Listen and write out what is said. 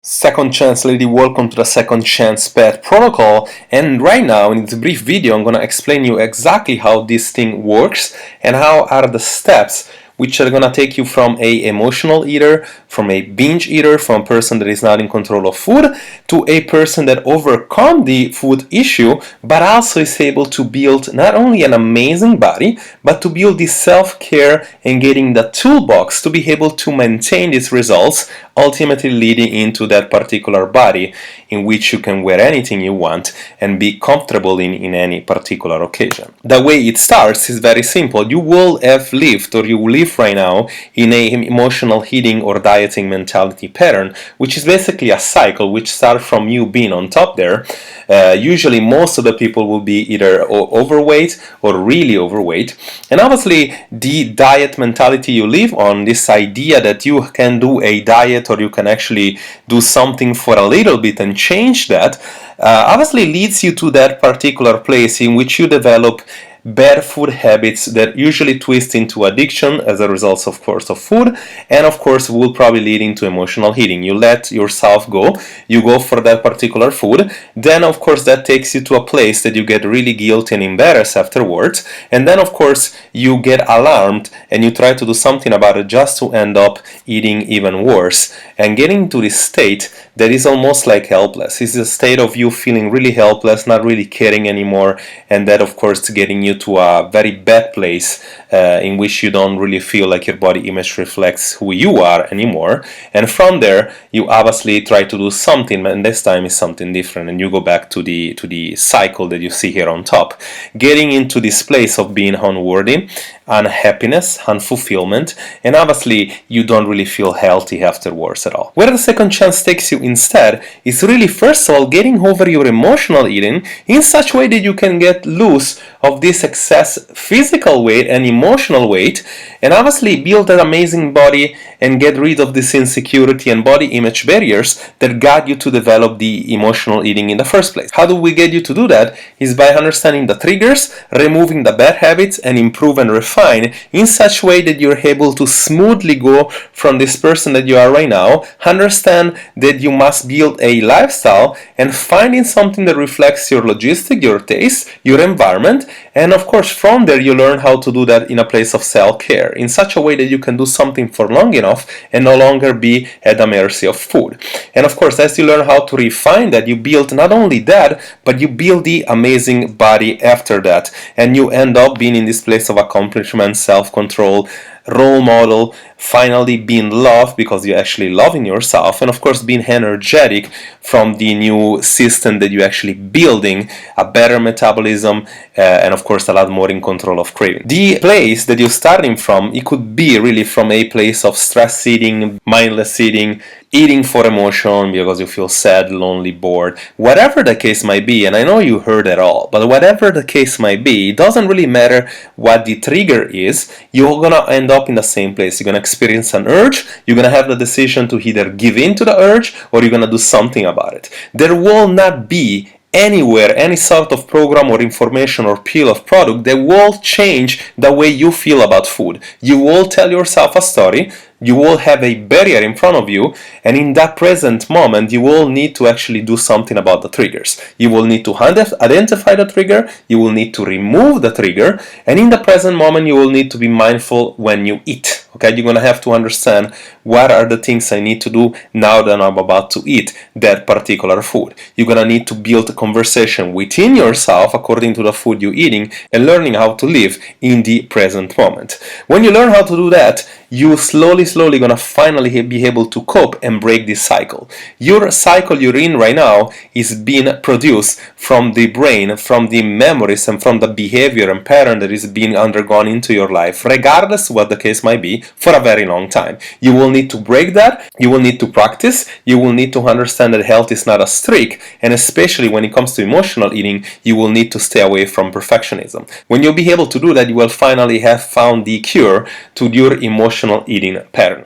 Second Chance Lady, welcome to the Second Chance Pet Protocol, and right now in this brief video I'm gonna explain you exactly how this thing works and how are the steps which are gonna take you from a emotional eater, from a binge eater, from a person that is not in control of food, to a person that overcome the food issue, but also is able to build not only an amazing body, but to build this self-care and getting the toolbox to be able to maintain these results, ultimately leading into that particular body in which you can wear anything you want and be comfortable in any particular occasion. The way it starts is very simple. You will have lived, or you live right now, in an emotional eating or dieting mentality pattern, which is basically a cycle which starts from you being on top there. Usually most of the people will be either overweight or really overweight, and obviously the diet mentality you live on, this idea that you can do a diet or you can actually do something for a little bit and change that, obviously leads you to that particular place in which you develop bad food habits that usually twist into addiction as a result, of course, of food, and of course will probably lead into emotional eating. You let yourself go, you go for that particular food, then of course that takes you to a place that you get really guilty and embarrassed afterwards, and then of course you get alarmed and you try to do something about it just to end up eating even worse and getting to this state that is almost like helpless. It's a state of you feeling really helpless, not really caring anymore, and that of course getting you to a very bad place in which you don't really feel like your body image reflects who you are anymore. And from there you obviously try to do something, and this time is something different, and you go back to the cycle that you see here on top, getting into this place of being unworthy, unhappiness, unfulfillment, and obviously you don't really feel healthy afterwards at all. Where the Second Chance takes you instead is really, first of all, getting over your emotional eating in such a way that you can get loose of this excess physical weight and emotional weight, and obviously build that amazing body and get rid of this insecurity and body image barriers that got you to develop the emotional eating in the first place. How do we get you to do that? Is by understanding the triggers, removing the bad habits, and improve and refine in such a way that you're able to smoothly go from this person that you are right now, understand that you must build a lifestyle, and finding something that reflects your logistic, your taste, your environment, and of course from there you learn how to do that in a place of self-care in such a way that you can do something for long enough and no longer be at the mercy of food. And of course, as you learn how to refine that, you build not only that, but you build the amazing body after that, and you end up being in this place of accomplishment, self-control, role model, finally being loved because you're actually loving yourself, and of course being energetic from the new system that you're actually building, a better metabolism, and of course a lot more in control of craving. The place that you're starting from, it could be really from a place of stress eating, mindless eating, eating for emotion because you feel sad, lonely, bored, whatever the case might be. And I know you heard it all, but whatever the case might be, it doesn't really matter what the trigger is, you're gonna end up in the same place. You're gonna experience an urge, you're gonna have the decision to either give in to the urge or you're gonna do something about it. There will not be anywhere any sort of program or information or pill of product that will change the way you feel about food. You will tell yourself a story, you will have a barrier in front of you, and in that present moment you will need to actually do something about the triggers. You will need to identify the trigger, you will need to remove the trigger, and in the present moment you will need to be mindful when you eat. Okay, you're gonna have to understand what are the things I need to do now that I'm about to eat that particular food. You're gonna need to build a conversation within yourself according to the food you're eating and learning how to live in the present moment. When you learn how to do that, you slowly gonna finally be able to cope and break this cycle. Your cycle you're in right now is being produced from the brain, from the memories, and from the behavior and pattern that is being undergone into your life, regardless what the case might be, for a very long time. You will need to break that, you will need to practice, you will need to understand that health is not a streak, and especially when it comes to emotional eating, you will need to stay away from perfectionism. When you'll be able to do that, you will finally have found the cure to your emotional eating pattern.